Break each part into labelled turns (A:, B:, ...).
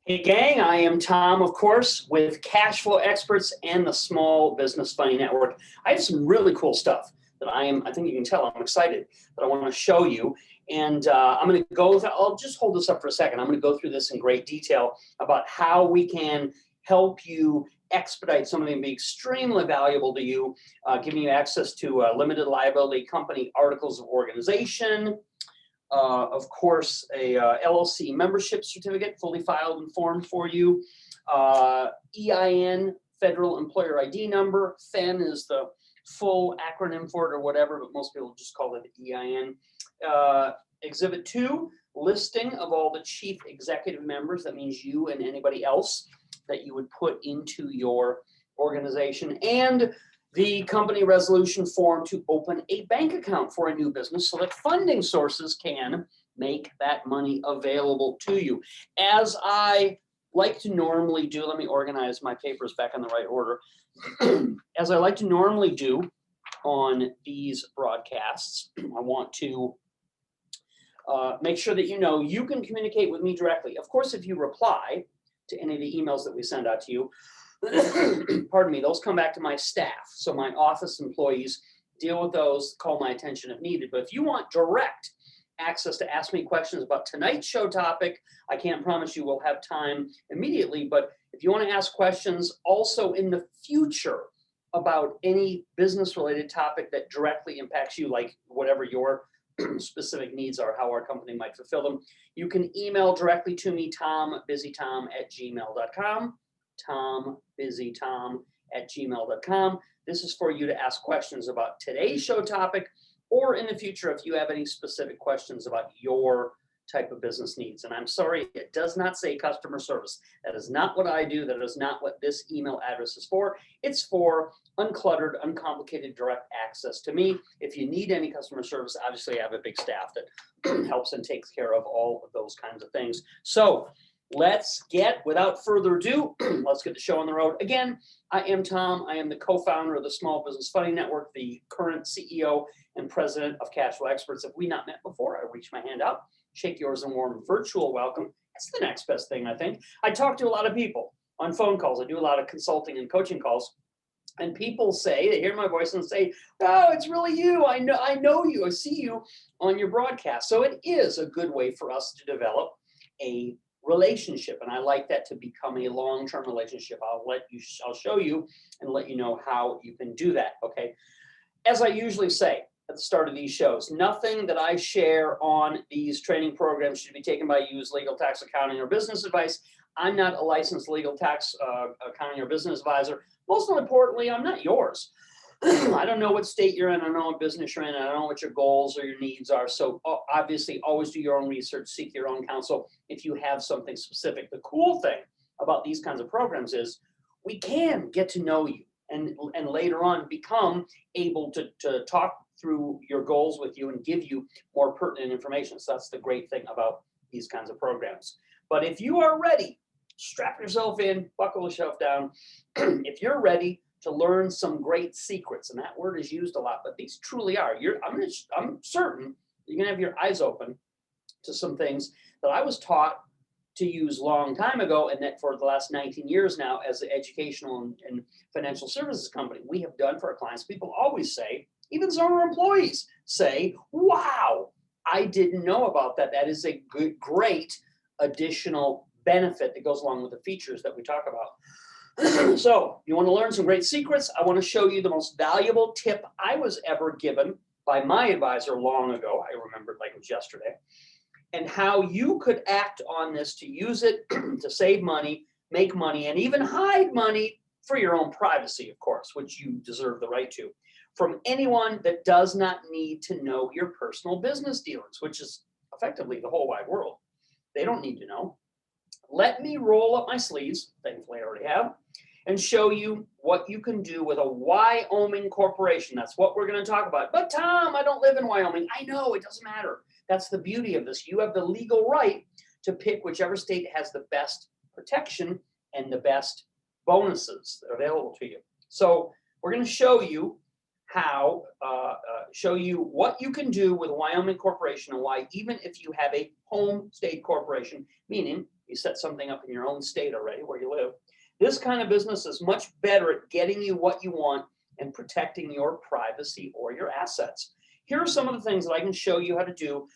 A: Hey gang, I am Tom, of course, with Cash Flow Experts and the Small Business Funding Network. I have some really cool stuff that I think you can tell I'm excited that I want to show you. And I'm going to go, I'll just hold this up for a second. I'm going to go through this in great detail about how we can help you expedite something and be extremely valuable to you, giving you access to limited liability company articles of organization, of course, a LLC membership certificate, fully filed and formed for you. EIN, Federal Employer ID number. FEN is the full acronym for it or whatever, but most people just call it EIN. Exhibit 2, listing of all the chief executive members. That means you and anybody else that you would put into your organization. And the company resolution form to open a bank account for a new business so that funding sources can make that money available to you. As I like to normally do, let me organize my papers back in the right order. As I like to normally do on these broadcasts, I want to make sure that you know you can communicate with me directly. Of course, if you reply to any of the emails that we send out to you, pardon me, those come back to my staff. So my office employees deal with those, call my attention if needed. But if you want direct access to ask me questions about tonight's show topic, I can't promise you we'll have time immediately. But if you want to ask questions also in the future about any business related topic that directly impacts you, like whatever your specific needs are, how our company might fulfill them, you can email directly to me, tombusytom@gmail.com. tombusytom@gmail.com. This is for you to ask questions about today's show topic, or in the future if you have any specific questions about your type of business needs. And I'm sorry, it does not say customer service. That is not what I do. That is not what this email address is for. It's for uncluttered, uncomplicated, direct access to me. If you need any customer service, obviously I have a big staff that helps and takes care of all of those kinds of things. So let's get, without further ado, let's get the show on the road. Again, I am Tom. I am the co-founder of the Small Business Funding Network, the current CEO and president of Cash Flow Experts. If we not met before, I reach my hand up, shake yours in warm virtual welcome. That's the next best thing, I think. I talk to a lot of people on phone calls. I do a lot of consulting and coaching calls. And people say, they hear my voice and say, oh, it's really you. I know you. I see you on your broadcast. So it is a good way for us to develop a relationship, and I like that to become a long-term relationship. I'll show you and let you know how you can do that. Okay. As I usually say at the start of these shows, nothing that I share on these training programs should be taken by you as legal, tax, accounting, or business advice. I'm not a licensed legal, tax, accounting, or business advisor. Most importantly, I'm not yours. I don't know what state you're in. I don't know what business you're in. I don't know what your goals or your needs are. So obviously, always do your own research, seek your own counsel if you have something specific. The cool thing about these kinds of programs is we can get to know you and later on become able to talk through your goals with you and give you more pertinent information. So that's the great thing about these kinds of programs. But if you are ready, strap yourself in, buckle yourself down. If you're ready to learn some great secrets, and that word is used a lot, but these truly are. I'm certain you're gonna have your eyes open to some things that I was taught to use long time ago, and that for the last 19 years now as an educational and financial services company, we have done for our clients. People always say, even some of our employees say, wow, I didn't know about that. That is a great additional benefit that goes along with the features that we talk about. So you want to learn some great secrets? I want to show you the most valuable tip I was ever given by my advisor long ago. I remember it like it was yesterday. And how you could act on this to use it to save money, make money, and even hide money for your own privacy, of course, which you deserve the right to, from anyone that does not need to know your personal business dealings, which is effectively the whole wide world. They don't need to know. Let me roll up my sleeves, thankfully I already have, and show you what you can do with a Wyoming corporation. That's what we're going to talk about. But Tom, I don't live in Wyoming. I know, it doesn't matter. That's the beauty of this. You have the legal right to pick whichever state has the best protection and the best bonuses that are available to you. So we're going to show you show you what you can do with Wyoming Corporation and why, even if you have a home state corporation, meaning you set something up in your own state already where you live, this kind of business is much better at getting you what you want and protecting your privacy or your assets. Here are some of the things that I can show you how to do,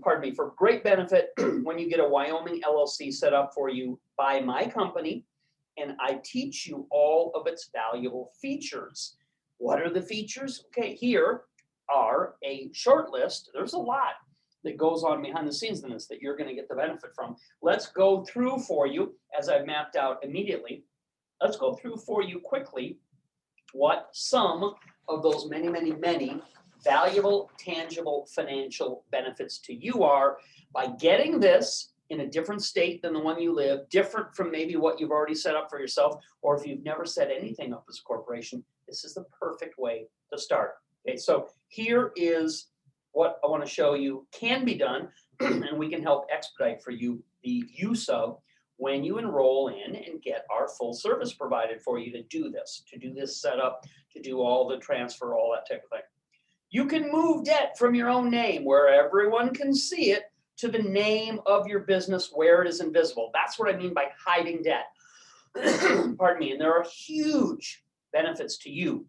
A: pardon me, for great benefit when you get a Wyoming LLC set up for you by my company, and I teach you all of its valuable features. What are the features? Okay, here are a short list. There's a lot that goes on behind the scenes in this that you're going to get the benefit from. Let's go through for you, as I've mapped out immediately. Let's go through for you quickly what some of those many, many, many valuable, tangible financial benefits to you are by getting this in a different state than the one you live, different from maybe what you've already set up for yourself, or if you've never set anything up as a corporation, this is the perfect way to start. Okay, so here is what I want to show you can be done, and we can help expedite for you the use of when you enroll in and get our full service provided for you to do this setup, to do all the transfer, all that type of thing. You can move debt from your own name where everyone can see it to the name of your business where it is invisible. That's what I mean by hiding debt. Pardon me. And there are huge benefits to you,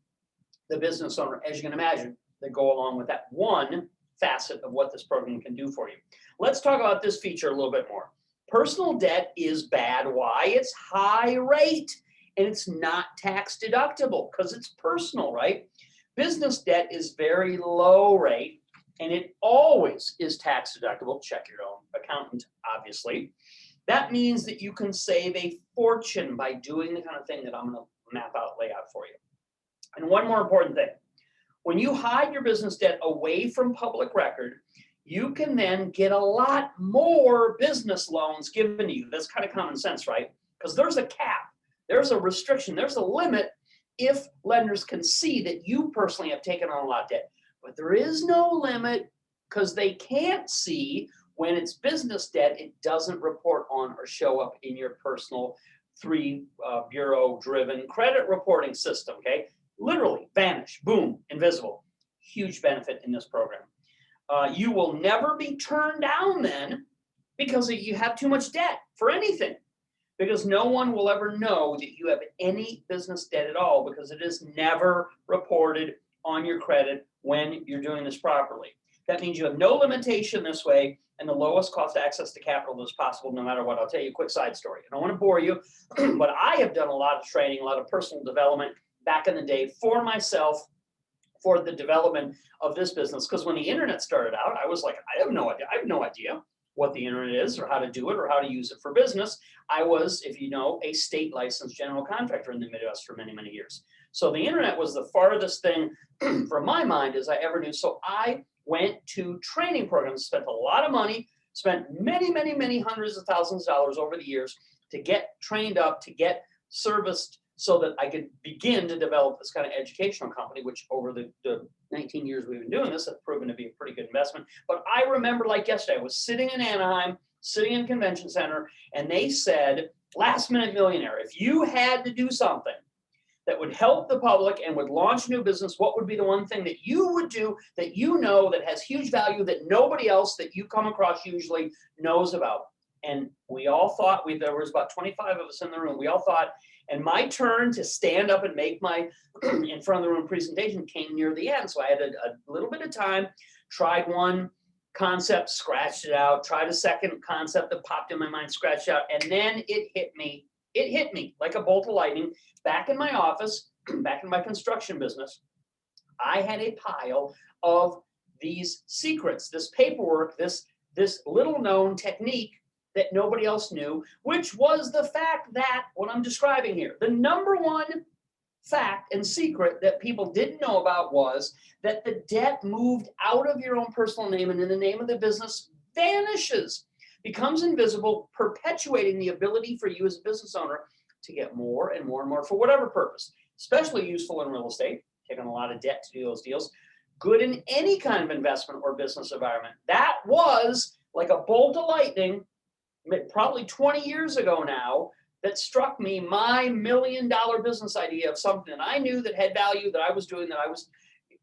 A: the business owner, as you can imagine, that go along with that one facet of what this program can do for you. Let's talk about this feature a little bit more. Personal debt is bad. Why? It's high rate and it's not tax deductible because it's personal, right? Business debt is very low rate and it always is tax deductible. Check your own accountant, obviously. That means that you can save a fortune by doing the kind of thing that I'm going to map out, lay out for you. And one more important thing. When you hide your business debt away from public record, you can then get a lot more business loans given to you. That's kind of common sense, right? Because there's a cap, there's a restriction, there's a limit if lenders can see that you personally have taken on a lot of debt. But there is no limit because they can't see when it's business debt, it doesn't report on or show up in your personal bureau-driven credit reporting system, okay? Literally vanish, boom, invisible. Huge benefit in this program. You will never be turned down then because you have too much debt for anything, because no one will ever know that you have any business debt at all because it is never reported on your credit when you're doing this properly. That means you have no limitation this way and the lowest cost access to capital is possible no matter what. I'll tell you a quick side story. I don't want to bore you, but I have done a lot of training, a lot of personal development back in the day for myself, for the development of this business. Because when the internet started out, I was like, I have no idea what the internet is or how to do it or how to use it for business. I was, if you know, a state licensed general contractor in the Midwest for many, many years. So the internet was the farthest thing from my mind as I ever knew. So I went to training programs, spent a lot of money, spent many, many, many hundreds of thousands of dollars over the years to get trained up, to get serviced so that I could begin to develop this kind of educational company, which over the 19 years we've been doing this has proven to be a pretty good investment. But I remember like yesterday, I was sitting in Anaheim, sitting in Convention Center, and they said, Last Minute Millionaire, if you had to do something that would help the public and would launch a new business, what would be the one thing that you would do that you know that has huge value that nobody else that you come across usually knows about? And we all thought, there was about 25 of us in the room, we all thought, and my turn to stand up and make my in front of the room presentation came near the end. So I had a little bit of time, tried one concept, scratched it out, tried a second concept that popped in my mind, scratched it out, and then it hit me. It hit me like a bolt of lightning. Back in my office, back in my construction business, I had a pile of these secrets, this paperwork, this little known technique that nobody else knew, which was the fact that what I'm describing here, the number one fact and secret that people didn't know about was that the debt moved out of your own personal name and in the name of the business vanishes, becomes invisible, perpetuating the ability for you as a business owner to get more and more and more for whatever purpose, especially useful in real estate, taking a lot of debt to do those deals, good in any kind of investment or business environment. That was like a bolt of lightning, probably 20 years ago now, that struck me my $1 million business idea of something that I knew that had value, that I was doing, that I was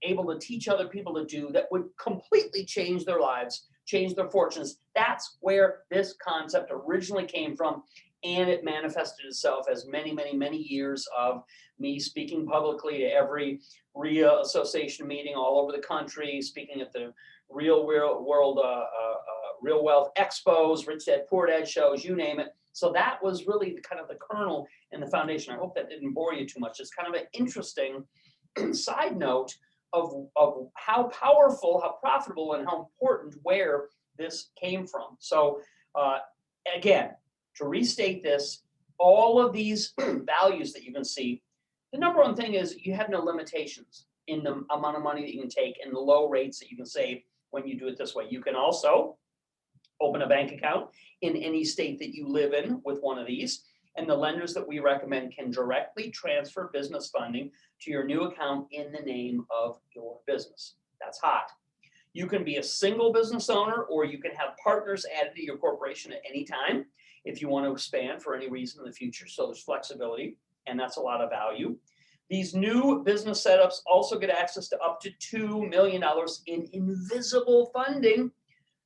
A: able to teach other people to do, that would completely change their lives, change their fortunes. That's where this concept originally came from. And it manifested itself as many, many, many years of me speaking publicly to every RIA association meeting all over the country, speaking at the Real Wealth Expos, Rich Dad Poor Dad shows, you name it. So that was really kind of the kernel and the foundation. I hope that didn't bore you too much. It's kind of an interesting side note of how powerful, how profitable, and how important where this came from. So again, to restate this, all of these values that you can see, the number one thing is you have no limitations in the amount of money that you can take and the low rates that you can save when you do it this way. You can also open a bank account in any state that you live in with one of these. And the lenders that we recommend can directly transfer business funding to your new account in the name of your business. That's hot. You can be a single business owner, or you can have partners added to your corporation at any time if you want to expand for any reason in the future. So there's flexibility, and that's a lot of value. These new business setups also get access to up to $2 million in invisible funding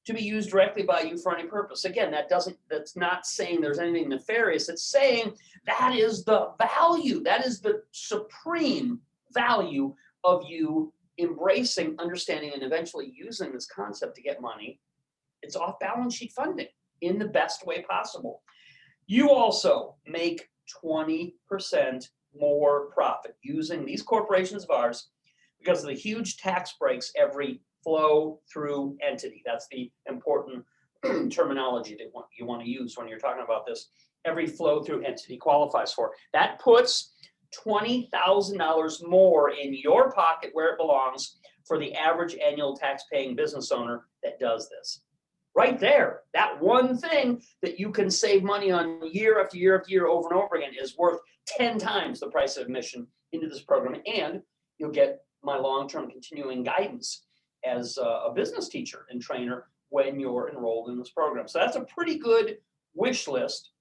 A: to be used directly by you for any purpose. Again, that's not saying there's anything nefarious. It's saying that is the value, that is the supreme value of you embracing, understanding, and eventually using this concept to get money. It's off balance sheet funding in the best way possible. You also make 20% more profit using these corporations of ours because of the huge tax breaks every flow through entity. That's the important terminology that you want to use when you're talking about this. Every flow through entity qualifies for. That puts $20,000 more in your pocket where it belongs for the average annual tax paying business owner that does this. Right there, that one thing that you can save money on year after year after year over and over again is worth 10 times the price of admission into this program. And you'll get my long-term continuing guidance as a business teacher and trainer when you're enrolled in this program. So that's a pretty good wish list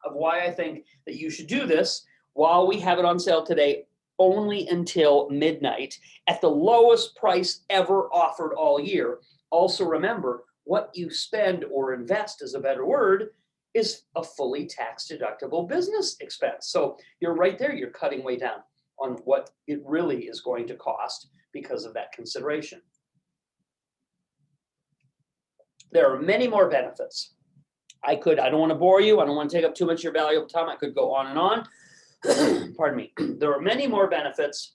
A: of why I think that you should do this while we have it on sale today, only until midnight at the lowest price ever offered all year. Also remember, what you spend or invest is a better word, is a fully tax deductible business expense. So you're right there, you're cutting way down on what it really is going to cost because of that consideration. There are many more benefits. I don't want to bore you. I don't want to take up too much of your valuable time. I could go on and on. Pardon me. There are many more benefits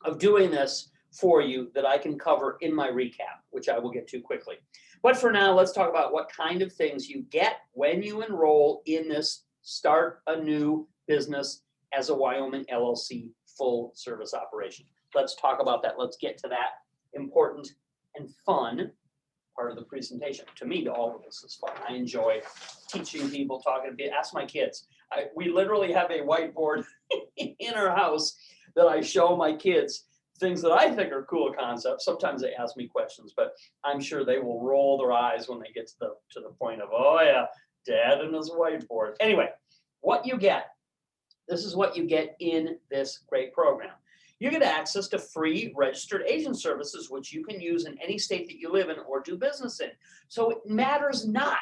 A: of doing this for you that I can cover in my recap, which I will get to quickly. But for now, let's talk about what kind of things you get when you enroll in this Start a New Business as a Wyoming LLC full service operation. Let's talk about that. Let's get to that important and fun part of the presentation. To me, all of this is fun. I enjoy teaching people, talking to people. Ask my kids. We literally have a whiteboard in our house that I show my kids things that I think are cool concepts. Sometimes they ask me questions, but I'm sure they will roll their eyes when they get to the point of, oh yeah, Dad and his whiteboard. Anyway, what you get, this is what you get in this great program. You get access to free registered agent services, which you can use in any state that you live in or do business in. So it matters not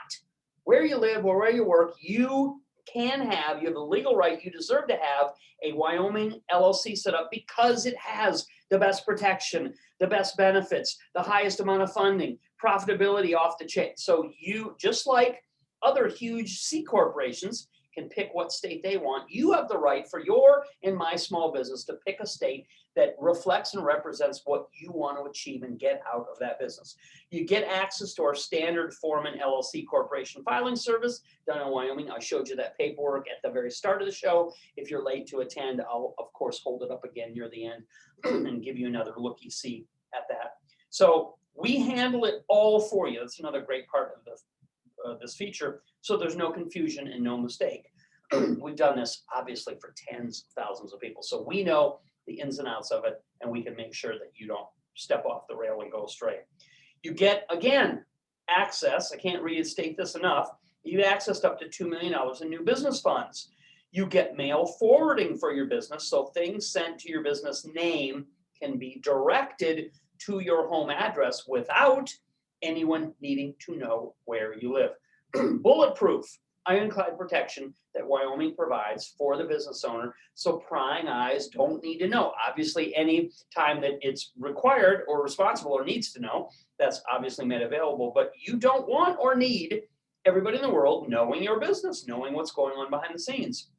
A: where you live or where you work, you have the legal right, you deserve to have a Wyoming LLC set up because it has the best protection, the best benefits, the highest amount of funding, profitability off the chain. So you, just like other huge C corporations can pick what state they want, you have the right for your and my small business to pick a state that reflects and represents what you want to achieve and get out of that business. You get access to our standard Foreman LLC corporation filing service done in Wyoming. I showed you that paperwork at the very start of the show. If you're late to attend, I'll of course hold it up again near the end and give you another looky-see at that. So we handle it all for you. That's another great part of this feature. So there's no confusion and no mistake. We've done this obviously for tens of thousands of people. So we know the ins and outs of it, and we can make sure that you don't step off the rail and go astray. You get, again, access, I can't restate this enough, You get access to up to $2 million in new business funds. You get mail forwarding for your business, so things sent to your business name can be directed to your home address without anyone needing to know where you live. Bulletproof, ironclad protection that Wyoming provides for the business owner, so prying eyes don't need to know. Obviously, any time that it's required or responsible or needs to know, that's obviously made available, but you don't want or need everybody in the world knowing your business, knowing what's going on behind the scenes.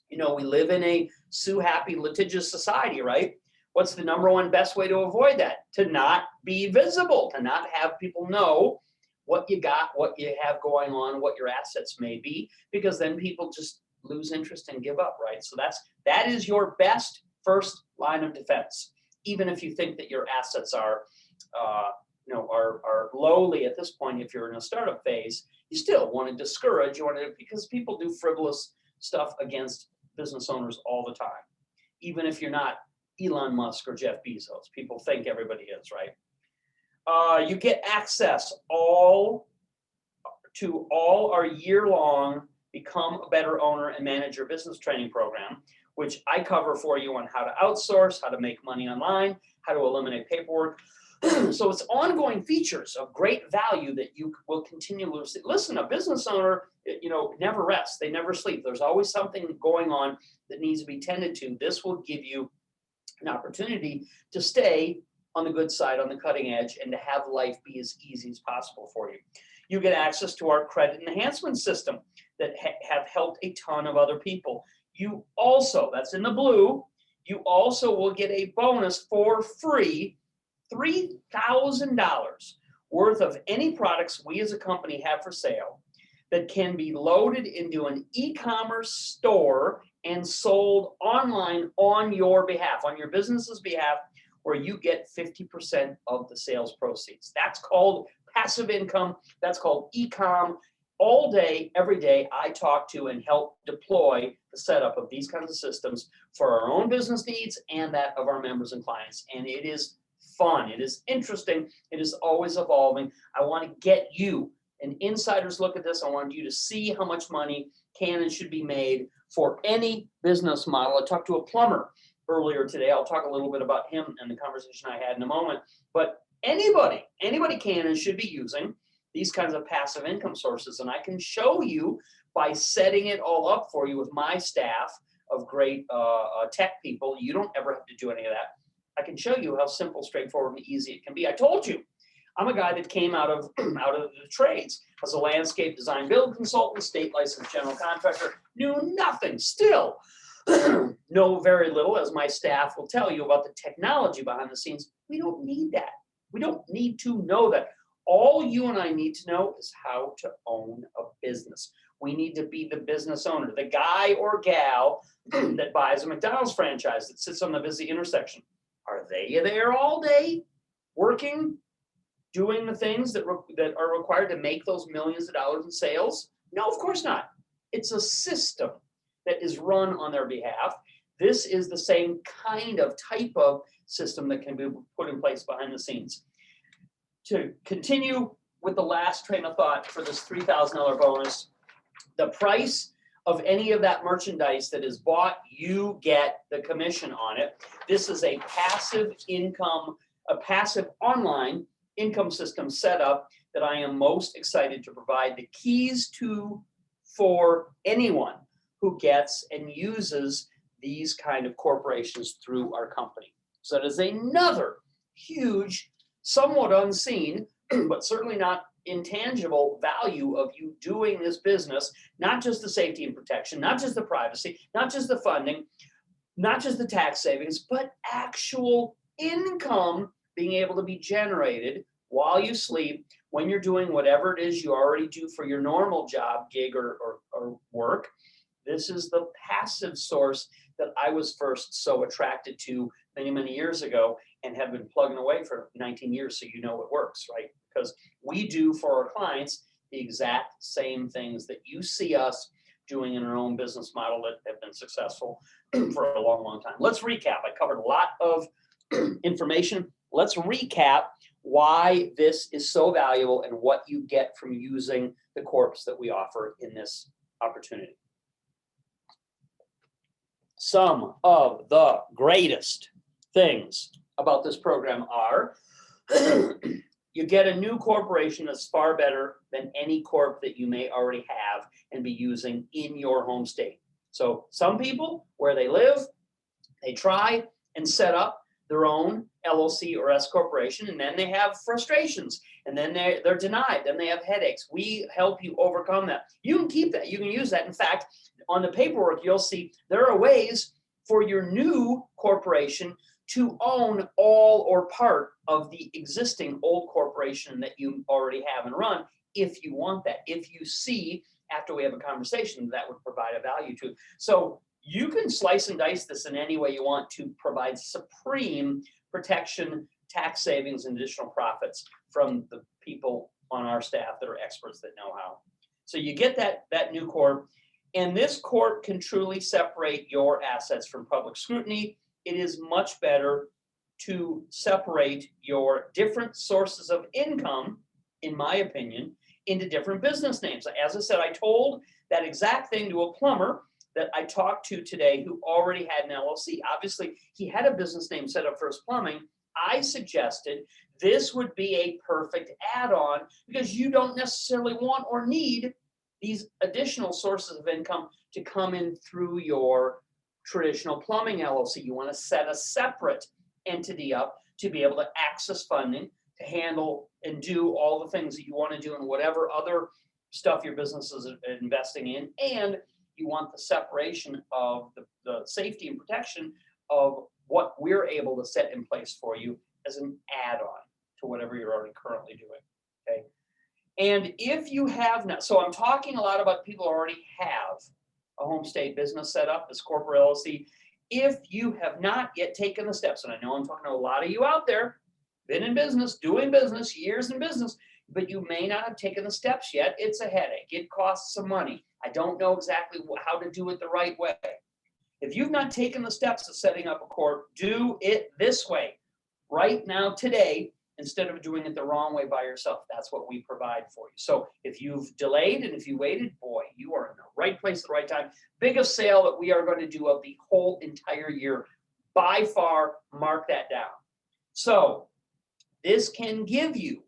A: You know, we live in a sue-happy, litigious society, right? What's the number one best way to avoid that? To not be visible, to not have people know what you got, what you have going on, what your assets may be, because then people just lose interest and give up, right? So that is your best first line of defense. Even if you think that your assets are lowly at this point, if you're in a startup phase, you still want to discourage, because people do frivolous stuff against business owners all the time. Even if you're not Elon Musk or Jeff Bezos, people think everybody is, right? You get access to all our year-long Become a Better Owner and Manage Your Business training program, which I cover for you on how to outsource, how to make money online, how to eliminate paperwork. So it's ongoing features of great value that you will continue to see. Listen, a business owner, never rests. They never sleep. There's always something going on that needs to be tended to. This will give you an opportunity to stay on the good side, on the cutting edge, and to have life be as easy as possible for you. You get access to our credit enhancement system that have helped a ton of other people. You also, that's in the blue, you also will get a bonus for free, $3,000 worth of any products we as a company have for sale that can be loaded into an e-commerce store and sold online on your behalf, on your business's behalf, where you get 50% of the sales proceeds. That's called passive income. That's called e-com. All day, every day, I talk to and help deploy the setup of these kinds of systems for our own business needs and that of our members and clients. And it is fun. It is interesting. It is always evolving. I want to get you an insider's look at this. I want you to see how much money can and should be made for any business model. I talked to a plumber earlier today. I'll talk a little bit about him and the conversation I had in a moment. But anybody can and should be using these kinds of passive income sources. And I can show you by setting it all up for you with my staff of great tech people. You don't ever have to do any of that. I can show you how simple, straightforward, and easy it can be. I told you, I'm a guy that came out of the trades as a landscape design build consultant, state licensed general contractor, knew nothing, still know very little, as my staff will tell you, about the technology behind the scenes. We don't need that. We don't need to know that. All you and I need to know is how to own a business. We need to be the business owner, the guy or gal that buys a McDonald's franchise that sits on the busy intersection. Are they there all day working, doing the things that are required to make those millions of dollars in sales? No, of course not. It's a system that is run on their behalf. This is the same kind of type of system that can be put in place behind the scenes. To continue with the last train of thought for this $3,000 bonus, the price of any of that merchandise that is bought, you get the commission on it. This is a passive income, a passive online income system setup that I am most excited to provide the keys to for anyone who gets and uses these kind of corporations through our company. So that is another huge, somewhat unseen, but certainly not intangible value of you doing this business, not just the safety and protection, not just the privacy, not just the funding, not just the tax savings, but actual income being able to be generated while you sleep, when you're doing whatever it is you already do for your normal job, gig, or work. This is the passive source that I was first so attracted to many, many years ago and have been plugging away for 19 years, so you know it works, right? Because we do for our clients the exact same things that you see us doing in our own business model that have been successful for a long, long time. Let's recap. I covered a lot of information. Let's recap why this is so valuable and what you get from using the corps that we offer in this opportunity. Some of the greatest things about this program are you get a new corporation that's far better than any corp that you may already have and be using in your home state. So some people, where they live, they try and set up their own LLC or S corporation, and then they have frustrations, and then they're denied, then they have headaches. We help you overcome that. You can keep that, you can use that. In fact, on the paperwork, you'll see there are ways for your new corporation to own all or part of the existing old corporation that you already have and run, if you want that, if you see after we have a conversation that would provide a value to. So you can slice and dice this in any way you want to provide supreme protection, tax savings, and additional profits from the people on our staff that are experts that know how. So you get that new corp, and this corp can truly separate your assets from public scrutiny. It is much better to separate your different sources of income, in my opinion, into different business names. As I said, I told that exact thing to a plumber that I talked to today who already had an LLC. Obviously, he had a business name set up for his plumbing. I suggested this would be a perfect add-on because you don't necessarily want or need these additional sources of income to come in through your traditional plumbing LLC. You want to set a separate entity up to be able to access funding, to handle and do all the things that you want to do and whatever other stuff your business is investing in. And you want the separation of the safety and protection of what we're able to set in place for you as an add-on to whatever you're already currently doing, okay? And if you have not, so I'm talking a lot about people who already have a home state business set up as corporate LLC. If you have not yet taken the steps, and I know I'm talking to a lot of you out there, been in business, doing business, years in business, but you may not have taken the steps yet. It's a headache. It costs some money. I don't know exactly how to do it the right way. If you've not taken the steps of setting up a corp, do it this way right now, today, instead of doing it the wrong way by yourself. That's what we provide for you. So if you've delayed and if you waited, boy, you are in the right place at the right time. Biggest sale that we are going to do of the whole entire year. By far, mark that down. So this can give you,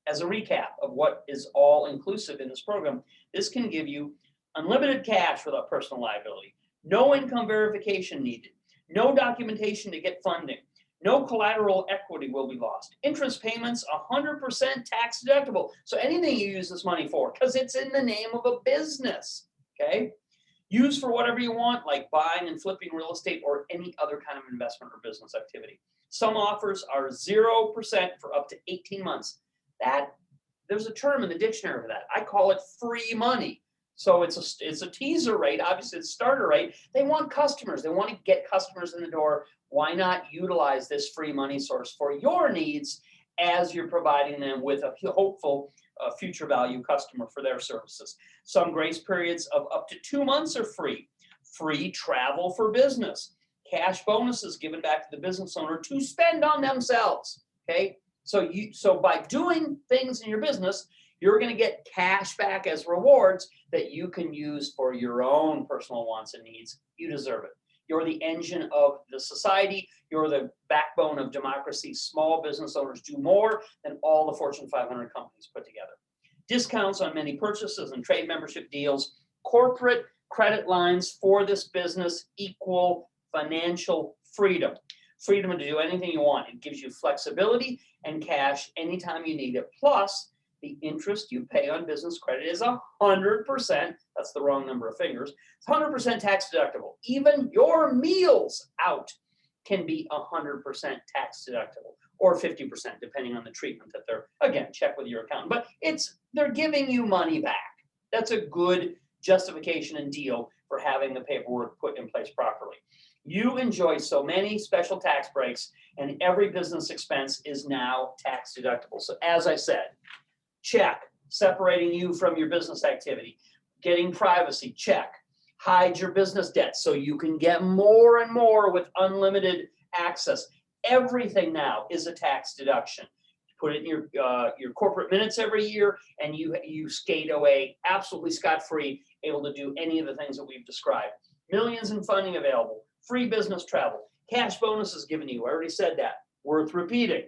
A: as a recap of what is all inclusive in this program, this can give you unlimited cash without personal liability, no income verification needed, no documentation to get funding, no collateral equity will be lost, interest payments 100% tax deductible. So anything you use this money for, because it's in the name of a business, okay? Use for whatever you want, like buying and flipping real estate or any other kind of investment or business activity. Some offers are 0% for up to 18 months. There's a term in the dictionary for that. I call it free money. So it's a teaser rate. Obviously, it's starter rate. They want customers. They want to get customers in the door. Why not utilize this free money source for your needs as you're providing them with a hopeful future value customer for their services? Some grace periods of up to 2 months are free. Free travel for business. Cash bonuses given back to the business owner to spend on themselves. Okay. So by doing things in your business, you're going to get cash back as rewards that you can use for your own personal wants and needs. You deserve it. You're the engine of the society. You're the backbone of democracy. Small business owners do more than all the Fortune 500 companies put together. Discounts on many purchases and trade membership deals. Corporate credit lines for this business equal financial freedom. Freedom to do anything you want. It gives you flexibility and cash anytime you need it. Plus, the interest you pay on business credit is 100%. That's the wrong number of fingers. It's 100% tax deductible. Even your meals out can be 100% tax deductible, or 50%, depending on the treatment that they're, again, check with your accountant. But they're giving you money back. That's a good justification and deal for having the paperwork put in place properly. You enjoy so many special tax breaks, and every business expense is now tax deductible. So as I said, check. Separating you from your business activity. Getting privacy, check. Hide your business debt so you can get more and more with unlimited access. Everything now is a tax deduction. put it in your corporate minutes every year, and you skate away absolutely scot-free, able to do any of the things that we've described. Millions in funding available, free business travel, cash bonuses given to you. I already said that. Worth repeating.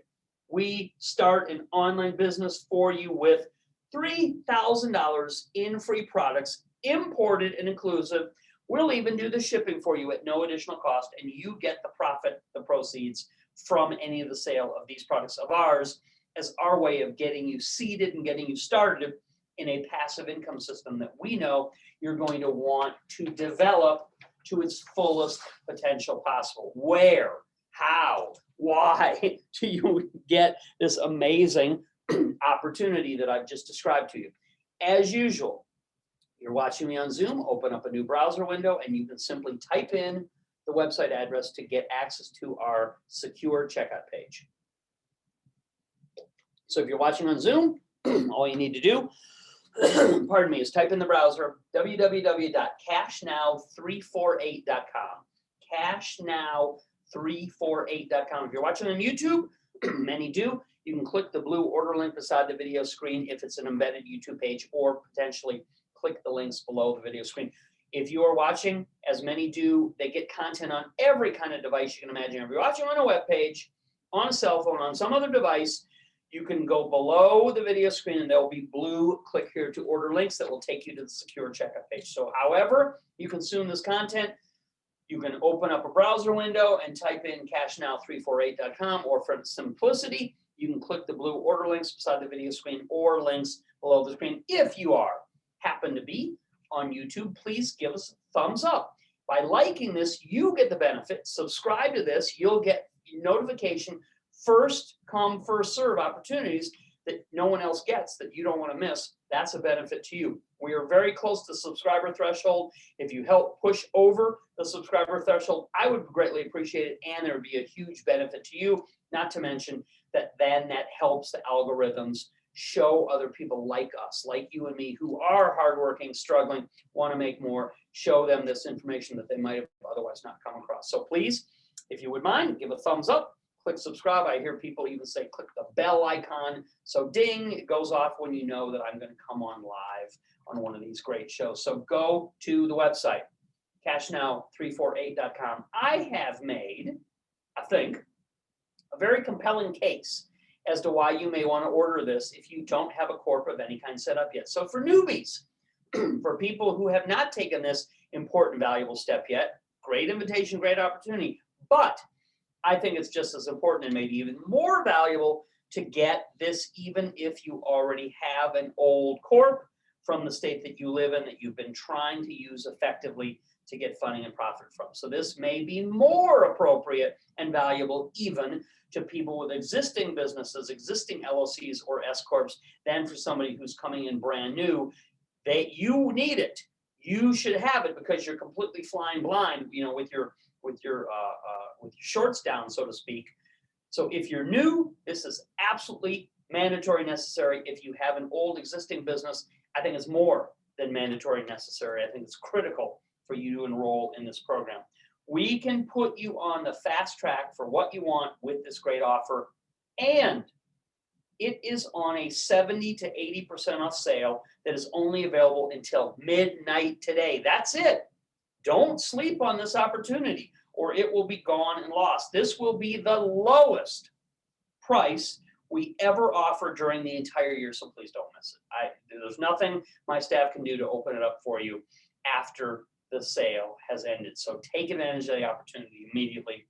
A: We start an online business for you with $3,000 in free products, imported and inclusive. We'll even do the shipping for you at no additional cost, and you get the profit, the proceeds from any of the sale of these products of ours as our way of getting you seated and getting you started in a passive income system that we know you're going to want to develop to its fullest potential possible. Where, how, why do you get this amazing opportunity that I've just described to you? As usual, you're watching me on Zoom, open up a new browser window, and you can simply type in the website address to get access to our secure checkout page. So if you're watching on Zoom, all you need to do, pardon me, is type in the browser www.cashnow348.com. Cashnow348.com. If you're watching on YouTube, many do, you can click the blue order link beside the video screen if it's an embedded YouTube page, or potentially click the links below the video screen. If you are watching, as many do, they get content on every kind of device you can imagine. If you're watching on a web page, on a cell phone, on some other device, you can go below the video screen and there will be blue click here to order links that will take you to the secure checkout page. So however you consume this content, you can open up a browser window and type in cashnow348.com, or for simplicity, you can click the blue order links beside the video screen or links below the screen. If you happen to be on YouTube, please give us a thumbs up. By liking this, you get the benefit. Subscribe to this, you'll get notification, first come, first serve opportunities that no one else gets, that you don't want to miss. That's a benefit to you. We are very close to subscriber threshold. If you help push over the subscriber threshold, I would greatly appreciate it, and there would be a huge benefit to you, not to mention that then that helps the algorithms show other people like us, like you and me, who are hardworking, struggling, want to make more, show them this information that they might have otherwise not come across. So please, if you would mind, give a thumbs up, click subscribe. I hear people even say click the bell icon. So ding, it goes off when you know that I'm going to come on live on one of these great shows. So go to the website, cashnow348.com. I have made, I think, a very compelling case as to why you may want to order this if you don't have a corp of any kind set up yet. So for newbies, for people who have not taken this important, valuable step yet, great invitation, great opportunity. But I think it's just as important and maybe even more valuable to get this even if you already have an old corp from the state that you live in that you've been trying to use effectively to get funding and profit from. So this may be more appropriate and valuable even to people with existing businesses, existing LLCs or S Corps, than for somebody who's coming in brand new. You need it. You should have it because you're completely flying blind, with your shorts down, so to speak. So if you're new, this is absolutely mandatory necessary. If you have an old existing business, I think it's more than mandatory necessary. I think it's critical for you to enroll in this program. We can put you on the fast track for what you want with this great offer, and it is on a 70 to 80% off sale that is only available until midnight today. That's it. Don't sleep on this opportunity or it will be gone and lost. This will be the lowest price we ever offer during the entire year, so please don't miss it. There's nothing my staff can do to open it up for you after the sale has ended. So take advantage of the opportunity immediately.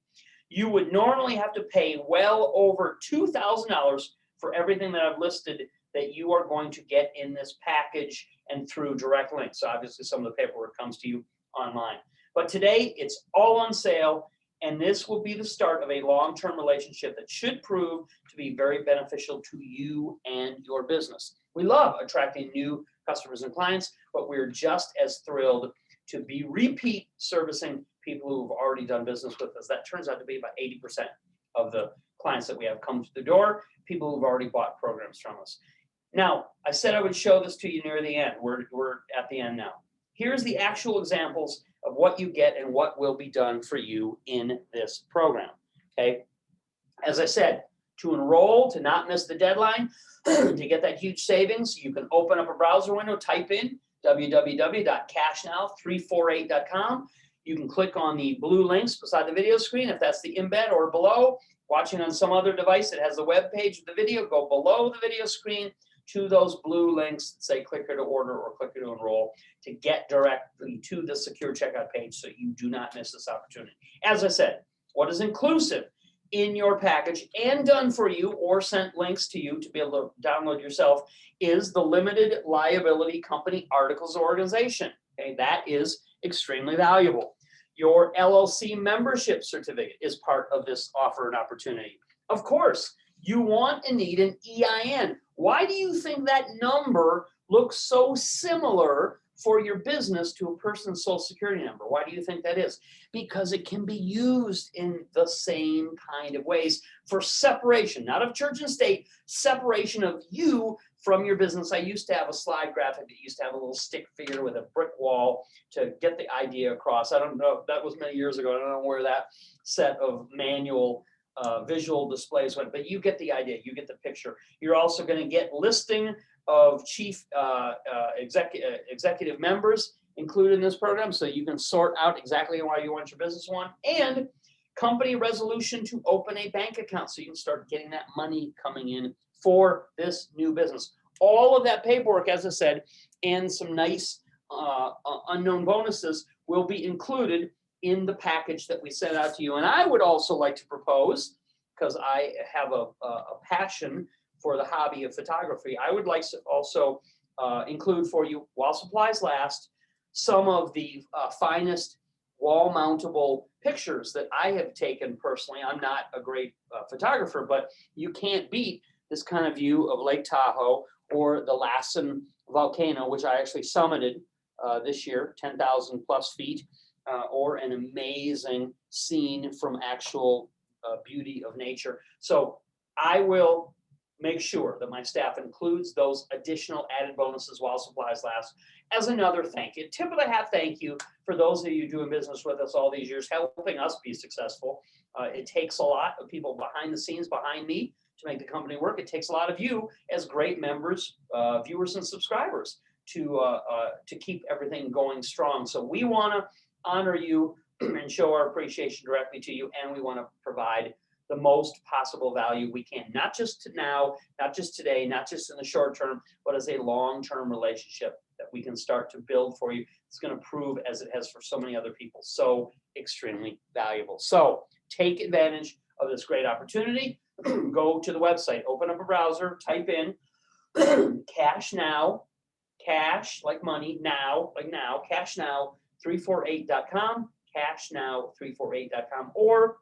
A: You would normally have to pay well over $2,000 for everything that I've listed that you are going to get in this package and through direct links. So obviously some of the paperwork comes to you online. But today it's all on sale, and this will be the start of a long-term relationship that should prove to be very beneficial to you and your business. We love attracting new customers and clients, but we're just as thrilled to be repeat servicing people who've already done business with us. That turns out to be about 80% of the clients that we have come to the door, people who've already bought programs from us. Now, I said I would show this to you near the end. We're at the end now. Here's the actual examples of what you get and what will be done for you in this program, okay? As I said, To enroll, to not miss the deadline, to get that huge savings, you can open up a browser window, type in www.cashnow348.com. You can click on the blue links beside the video screen if that's the embed, or below. Watching on some other device that has the web page of the video, go below the video screen to those blue links that say click here to order or click here to enroll to get directly to the secure checkout page so you do not miss this opportunity. As I said, what is inclusive in your package and done for you or sent links to you to be able to download yourself is the limited liability company articles of organization. Okay, that is extremely valuable. Your LLC membership certificate is part of this offer and opportunity. Of course, you want and need an EIN. Why do you think that number looks so similar for your business to a person's social security number? Why do you think that is? Because it can be used in the same kind of ways for separation, not of church and state, separation of you from your business. I used to have a slide graphic that used to have a little stick figure with a brick wall to get the idea across. I don't know, that was many years ago. I don't know where that set of manual visual displays went, but you get the idea, you get the picture. You're also going to get listing of chief executive members included in this program, so you can sort out exactly why you want your business one, and company resolution to open a bank account so you can start getting that money coming in for this new business. All of that paperwork, as I said, and some nice unknown bonuses will be included in the package that we sent out to you. And I would also like to propose, because I have a passion for the hobby of photography, I would like to also include for you, while supplies last, some of the finest wall mountable pictures that I have taken personally. I'm not a great photographer, but you can't beat this kind of view of Lake Tahoe or the Lassen volcano, which I actually summited this year, 10,000 plus feet, or an amazing scene from actual beauty of nature. So I will make sure that my staff includes those additional added bonuses while supplies last as another thank you. Tip of the hat thank you for those of you doing business with us all these years, helping us be successful. It takes a lot of people behind the scenes, behind me, to make the company work. It takes a lot of you as great members, viewers, and subscribers to keep everything going strong. So we want to honor you and show our appreciation directly to you, and we want to provide the most possible value we can, not just now, not just today, not just in the short term, but as a long-term relationship that we can start to build for you. It's going to prove, as it has for so many other people, so extremely valuable. So take advantage of this great opportunity. Go to the website, open up a browser, type in cash now, cash like money, now like now, cashnow348.com, cashnow348.com, or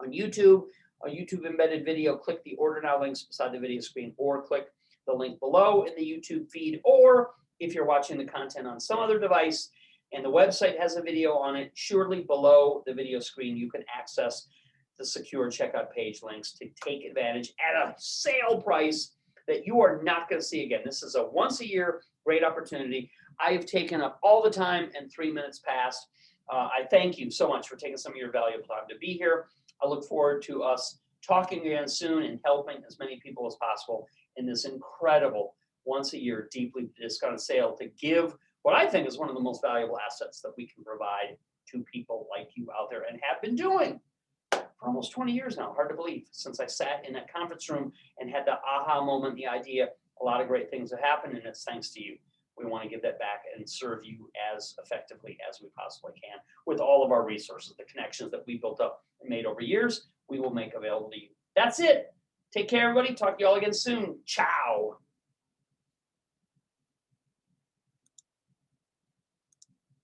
A: on YouTube, a YouTube embedded video, click the order now links beside the video screen, or click the link below in the YouTube feed, or if you're watching the content on some other device and the website has a video on it, surely below the video screen you can access the secure checkout page links to take advantage at a sale price that you are not going to see again. This is a once a year great opportunity. I have taken up all the time and 3 minutes past. I thank you so much for taking some of your valuable time to be here. I look forward to us talking again soon and helping as many people as possible in this incredible once a year deeply discounted sale to give what I think is one of the most valuable assets that we can provide to people like you out there and have been doing for almost 20 years now. Hard to believe, since I sat in that conference room and had the aha moment, the idea. A lot of great things have happened, and it's thanks to you. We want to give that back and serve you as effectively as we possibly can with all of our resources, the connections that we built up and made over years, we will make available to you. That's it. Take care, everybody. Talk to you all again soon. Ciao.